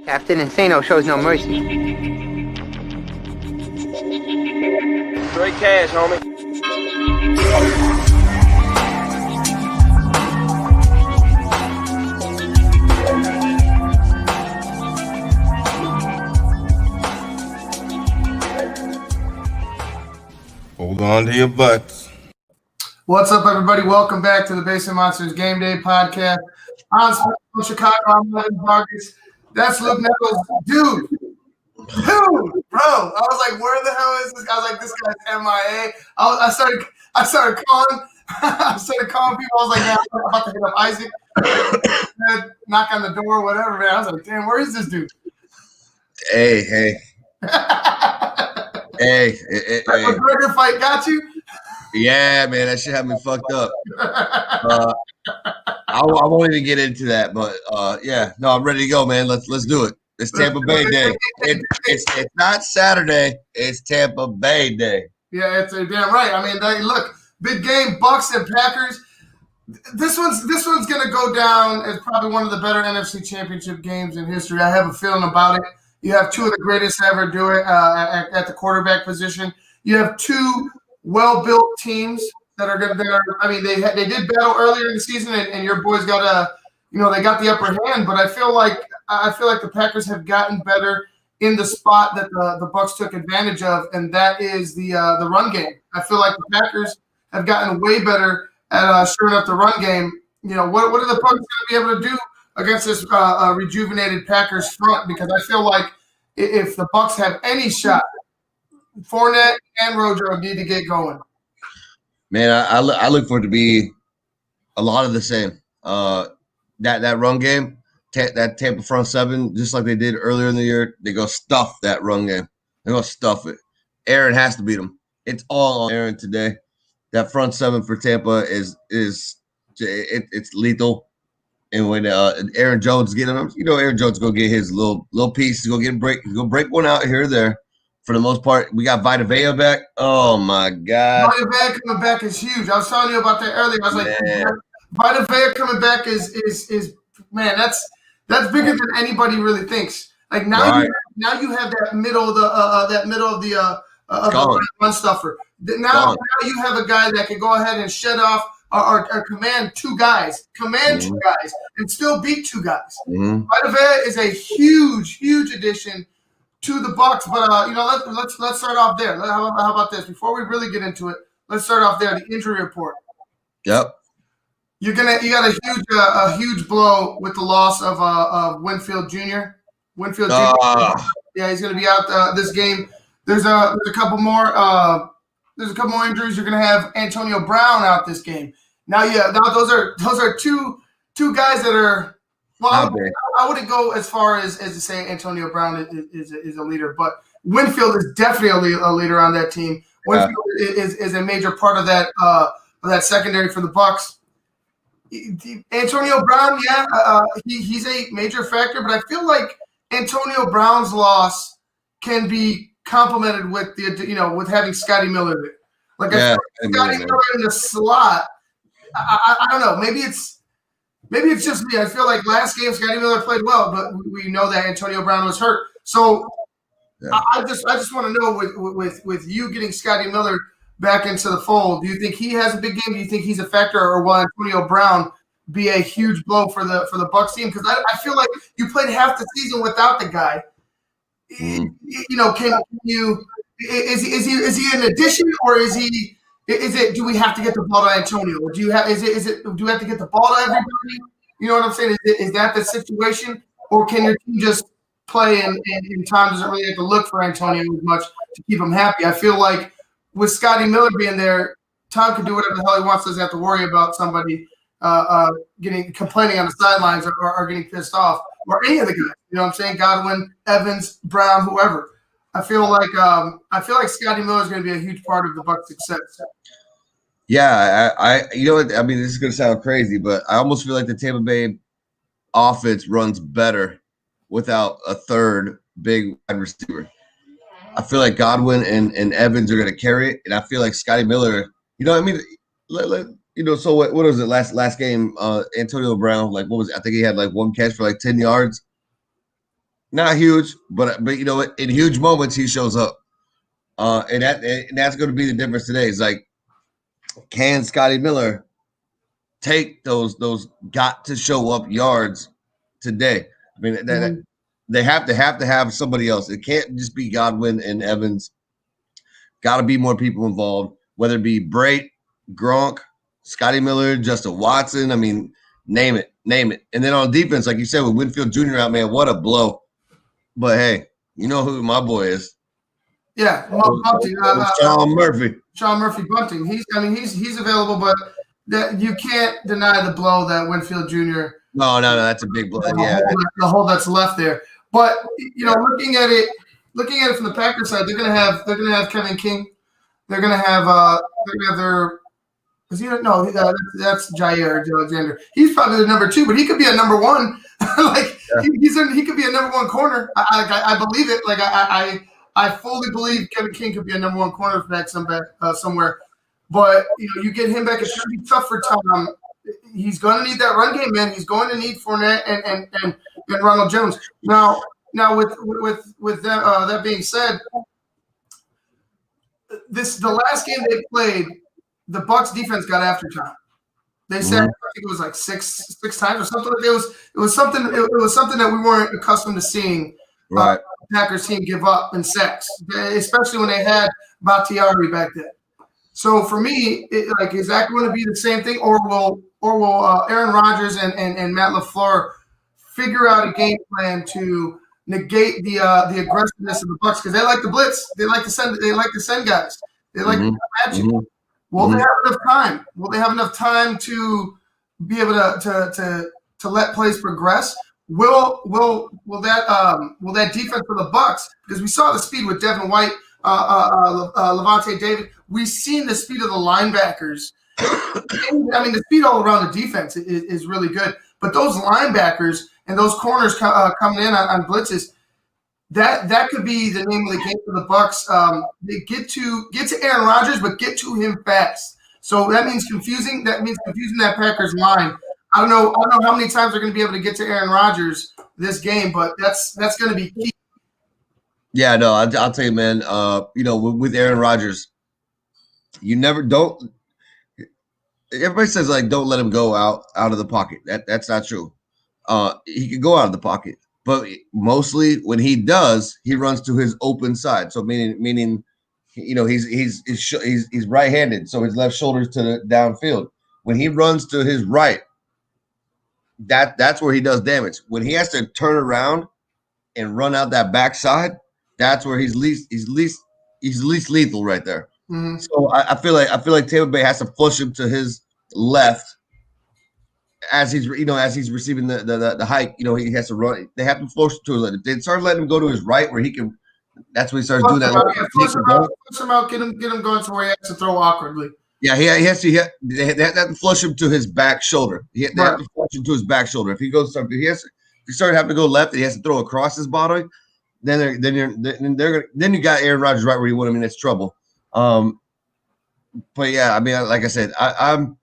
Captain Insano shows no mercy. Straight cash, homie. Hold on to your butts. What's up, everybody? Welcome back to the Basement Monsters Game Day podcast. On SportsZone Chicago, I'm Evan Vargas. That's Luke Nettles. Dude, bro. I was like, where the hell is this? I was like, this guy's MIA. I started calling. I started calling people. I was like, man, I'm about to hit up Isaac. Knock on the door, whatever, man. I was like, damn, where is this dude? Hey. Hey. The burger fight got you? Yeah, man, that shit had me fucked up. I won't even get into that, but yeah, no, I'm ready to go, man. Let's do it. It's Tampa Bay Day. It's not Saturday. It's Tampa Bay Day. Yeah, it's damn right. I mean, look, big game, Bucks and Packers. This one's gonna go down as probably one of the better NFC Championship games in history. I have a feeling about it. You have two of the greatest to ever do it at the quarterback position. You have two well-built teams that are going to. I mean, they did battle earlier in the season, and your boys got they got the upper hand. But I feel like the Packers have gotten better in the spot that the Bucks took advantage of, and that is the run game. I feel like the Packers have gotten way better at shoring up the run game. You know, what are the Bucks going to be able to do against this rejuvenated Packers front? Because I feel like if the Bucks have any shot, Fournette and Rojo need to get going. Man, I look for it to be a lot of the same. That run game, that Tampa front seven, just like they did earlier in the year, they go stuff that run game. They're going to stuff it. Aaron has to beat them. It's all on Aaron today. That front seven for Tampa is lethal. And when Aaron Jones getting them, Aaron Jones go get his little piece, go break one out here or there. For the most part, we got Vita Vea back. Oh my God! Vita Vea coming back is huge. I was telling you about that earlier. I was like, Vita Vea coming back is man, that's bigger than anybody really thinks. Like now you have that middle of the run stuffer. Now you have a guy that can go ahead and shut off or command two guys, and still beat two guys. Mm-hmm. Vita Vea is a huge addition to the Bucks, but let's start off there. How about this? Before we really get into it, let's start off there. The injury report. Yep. You got a huge blow with the loss of Winfield Jr. Yeah, he's going to be out this game. There's a couple more injuries. You're going to have Antonio Brown out this game. Now those are two guys that are. Well, I wouldn't go as far as to say Antonio Brown is a leader, but Winfield is definitely a leader on that team. Winfield is a major part of that secondary for the Bucks. Antonio Brown, he's a major factor, but I feel like Antonio Brown's loss can be complemented with with having Scotty Miller there. Like Scotty Miller in the slot. I don't know. Maybe it's just me. I feel like last game Scotty Miller played well, but we know that Antonio Brown was hurt. So I just want to know with you getting Scotty Miller back into the fold, do you think he has a big game? Do you think he's a factor, or will Antonio Brown be a huge blow for the Bucks team? Because I feel like you played half the season without the guy. Can you? Is he an addition, or is he? Is it? Do we have to get the ball to Antonio? Or do you have? Do we have to get the ball to everybody? You know what I'm saying? Is that the situation, or can your team just play and Tom doesn't really have to look for Antonio as much to keep him happy? I feel like with Scotty Miller being there, Tom can do whatever the hell he wants. Doesn't have to worry about somebody complaining on the sidelines or getting pissed off, or any of the guys. You know what I'm saying? Godwin, Evans, Brown, whoever. I feel like Scotty Miller is going to be a huge part of the Bucs' success. Yeah, I mean, this is going to sound crazy, but I almost feel like the Tampa Bay offense runs better without a third big wide receiver. I feel like Godwin and Evans are going to carry it, and I feel like Scotty Miller. I mean, so what was it last game? Antonio Brown, like what was it? I think he had like one catch for like 10 yards. Not huge, but you know, in huge moments he shows up. And that's going to be the difference today. It's like, can Scotty Miller take those got to show up yards today? I mean, they have to have somebody else. It can't just be Godwin and Evans. Got to be more people involved, whether it be Brait, Gronk, Scotty Miller, Justin Watson. I mean, name it. And then on defense, like you said, with Winfield Jr. out, man, what a blow. But hey, you know who my boy is. Yeah, Bunting. Sean Murphy. Sean Murphy Bunting. He's available, but that you can't deny the blow that Winfield Jr. No, that's a big blow. Yeah, the hole that's left there. But you know, looking at it from the Packers side, they're gonna have Kevin King. They're gonna have their. Is he no? That's Jair Alexander. He's probably the number 2, but he could be a number 1. He could be a number 1 corner. I believe it. Like I fully believe Kevin King could be a number 1 cornerback somewhere. But you know, you get him back. It's going to be tough for Tom. He's going to need that run game, man. He's going to need Fournette and Ronald Jones. Now with that being said, the last game they played, the Bucs defense got after Tom. They said I think it was like six times or something. It was something that we weren't accustomed to seeing. Right. Packers team give up in sacks, especially when they had Bakhtiari back then. So for me, is that going to be the same thing, or will Aaron Rodgers and Matt LaFleur figure out a game plan to negate the aggressiveness of the Bucs, because they like to blitz, they like to send guys, they like to match it. Will they have enough time? Will they have enough time to be able to let plays progress? Will that defense for the Bucs, because we saw the speed with Devin White, Levante David. We've seen the speed of the linebackers. I mean, the speed all around the defense is really good. But those linebackers and those corners coming in on blitzes, that could be the name of the game for the Bucs. They get to Aaron Rodgers, but get to him fast. So that means confusing that Packers line. I don't know how many times they're going to be able to get to Aaron Rodgers this game, but that's going to be key. Yeah, no, I'll tell you, man. With Aaron Rodgers, you never don't. Everybody says like don't let him go out of the pocket. That's not true. He can go out of the pocket, but mostly when he does, he runs to his open side. So meaning, he's right-handed, so his left shoulder's to the downfield. When he runs to his right, that's where he does damage. When he has to turn around and run out that backside, that's where he's least lethal right there. Mm-hmm. So I feel like Tampa Bay has to flush him to his left as he's receiving the hike. He has to run. They have to flush him to his left. If they start letting him go to his right, where he can, that's when he starts doing that. Flush him out, get him going to where he has to throw awkwardly. Yeah, he has to. They have to flush him to his back shoulder. They have to flush him to his back shoulder. If he started having to go left, and he has to throw across his body. Then you got Aaron Rodgers right where you want him, and it's trouble. But yeah, I mean, like I said, I'm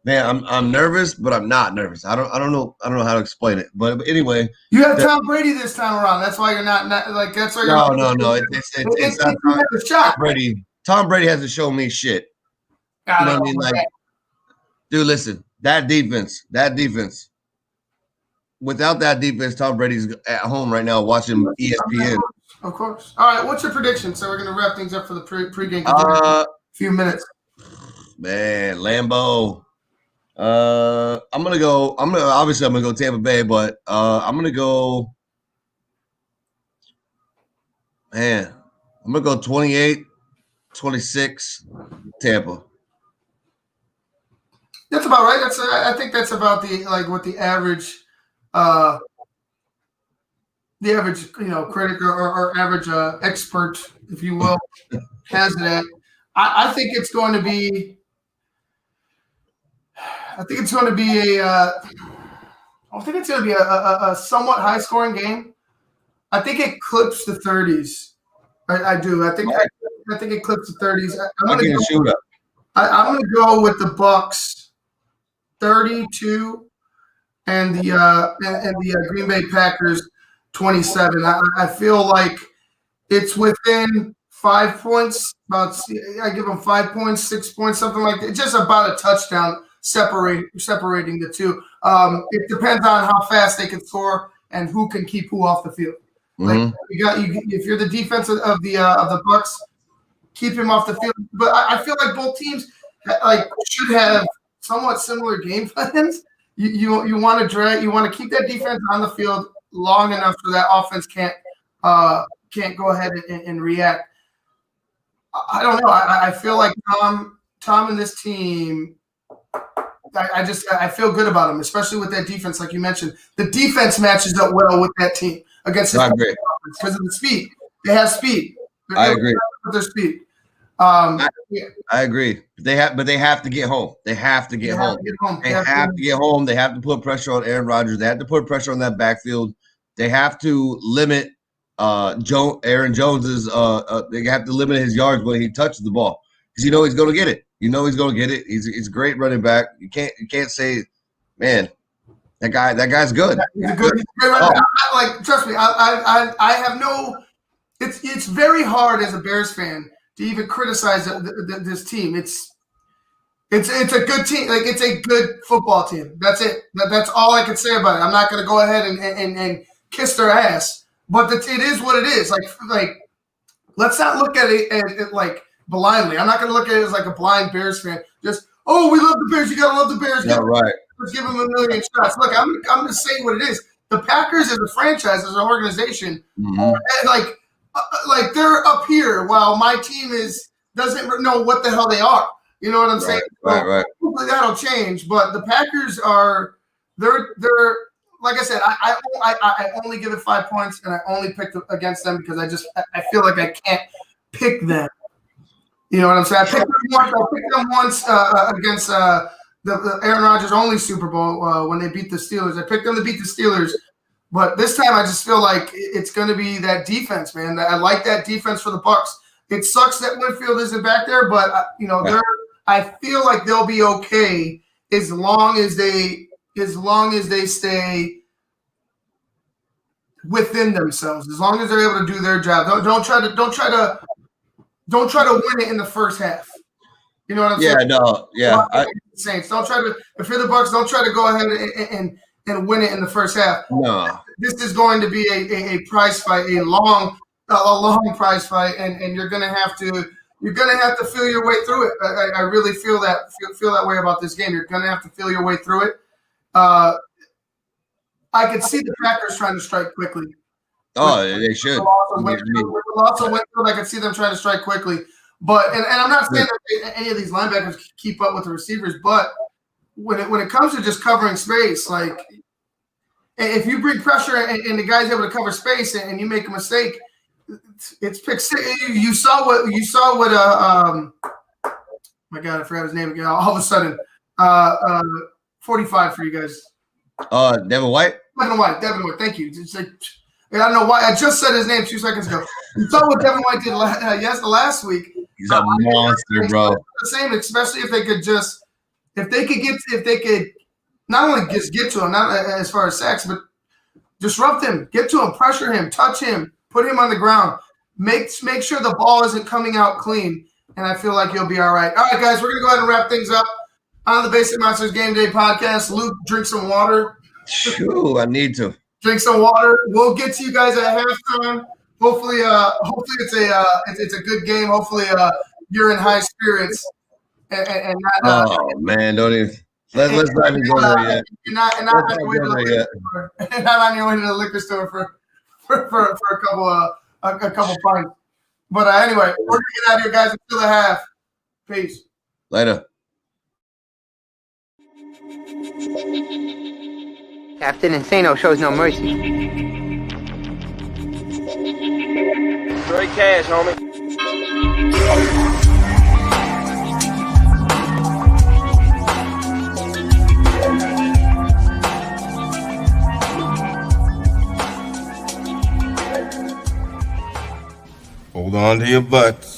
nervous, but I'm not nervous. I don't know how to explain it. But anyway, you have Tom Brady this time around. That's why you're not like that's why you're no. It's not Tom Brady. Tom Brady hasn't shown me shit. You know what I mean? Like, dude, listen, that defense. Without that defense, Tom Brady's at home right now watching ESPN. Of course. All right, what's your prediction? So we're going to wrap things up for the pregame. A few minutes. Man, Lambeau. I'm gonna go Tampa Bay, but I'm gonna go 28-26 Tampa. That's about right. I think that's about what the average critic or average expert, if you will, has it at. I think it's going to be. I think it's going to be a somewhat high scoring game. I think it clips the 30s. I do. I think it clips the 30s. I'm going to go with the Bucs 32 and the Green Bay Packers 27. I feel like it's within 5 points. I give them 5 points, 6 points, something like that. Just about a touchdown separating the two. It depends on how fast they can score and who can keep who off the field. Like if you're the defense of the Bucks, keep him off the field. But I feel like both teams should have somewhat similar game plans. You want to keep that defense on the field long enough so that offense can't go ahead and react. I don't know. I feel like Tom and this team. I feel good about them, especially with that defense, like you mentioned. The defense matches up well with that team against the offense because of the speed. They have speed. I agree with their speed. I agree. They have to get home. They have to get home. They have to get home. They have to put pressure on Aaron Rodgers. They have to put pressure on that backfield. They have to limit Aaron Jones's. They have to limit his yards when he touches the ball because he's going to get it. He's going to get it. He's a great running back. You can't say, man, that guy's good. He's a great running back. Like, trust me, I have no. It's very hard as a Bears fan to even criticize this team. It's a good team. Like, it's a good football team. That's it. That's all I can say about it. I'm not going to go ahead and kiss their ass, but it is what it is. Like let's not look at it like blindly. I'm not going to look at it as like a blind Bears fan. Just, oh, we love the Bears. You got to love the Bears. Yeah, right. Let's give them a million shots. Look, I'm going to say what it is. The Packers as a franchise, as an organization, like they're up here while my team doesn't know what the hell they are. You know what I'm saying? Right. Hopefully that'll change. But the Packers they're like I said, I only give it 5 points, and I only picked against them because I feel like I can't pick them. You know what I'm saying? I picked them once against the Aaron Rodgers only Super Bowl when they beat the Steelers. I picked them to beat the Steelers, but this time I just feel like it's going to be that defense, man. I like that defense for the Bucks. It sucks that Winfield isn't back there, but I feel like they'll be okay as long as they stay within themselves. As long as they're able to do their job. Don't try to win it in the first half. You know what I'm saying? Saints, don't try to. If you're the Bucks, don't try to go ahead and win it in the first half. No, this is going to be a prize fight, a long prize fight, and you're gonna have to feel your way through it. I really feel that way about this game. You're gonna have to feel your way through it. I could see the Packers trying to strike quickly. Oh, they should. With the loss of Winfield, I could see them trying to strike quickly. But and I'm not saying that any of these linebackers keep up with the receivers, but when it comes to just covering space, like if you bring pressure and the guy's able to cover space and you make a mistake, it's pick six. You saw what my God, I forgot his name again. All of a sudden, 45 for you guys. Devin White. Devin White. Thank you. It's like, I don't know why I just said his name 2 seconds ago. You saw what Devin White did last week. He's a monster, bro. The same, especially if they could not only just get to him, not as far as sacks, but disrupt him, get to him, pressure him, touch him, put him on the ground, make sure the ball isn't coming out clean, and I feel like you'll be all right. All right, guys, we're gonna go ahead and wrap things up on the Basic Monsters Game Day podcast. Luke, drink some water. Ooh, I need to drink some water. We'll get to you guys at halftime. Hopefully it's a good game. Hopefully you're in high spirits and not. Oh man, don't even. Let's not even go there yet. You're not on your way to the liquor store. Not on your way to the liquor store for a couple pints. But anyway, we're gonna get out of here, guys. Until the half. Peace. Later. Captain Insano shows no mercy. Straight cash, homie. Hold on to your butts.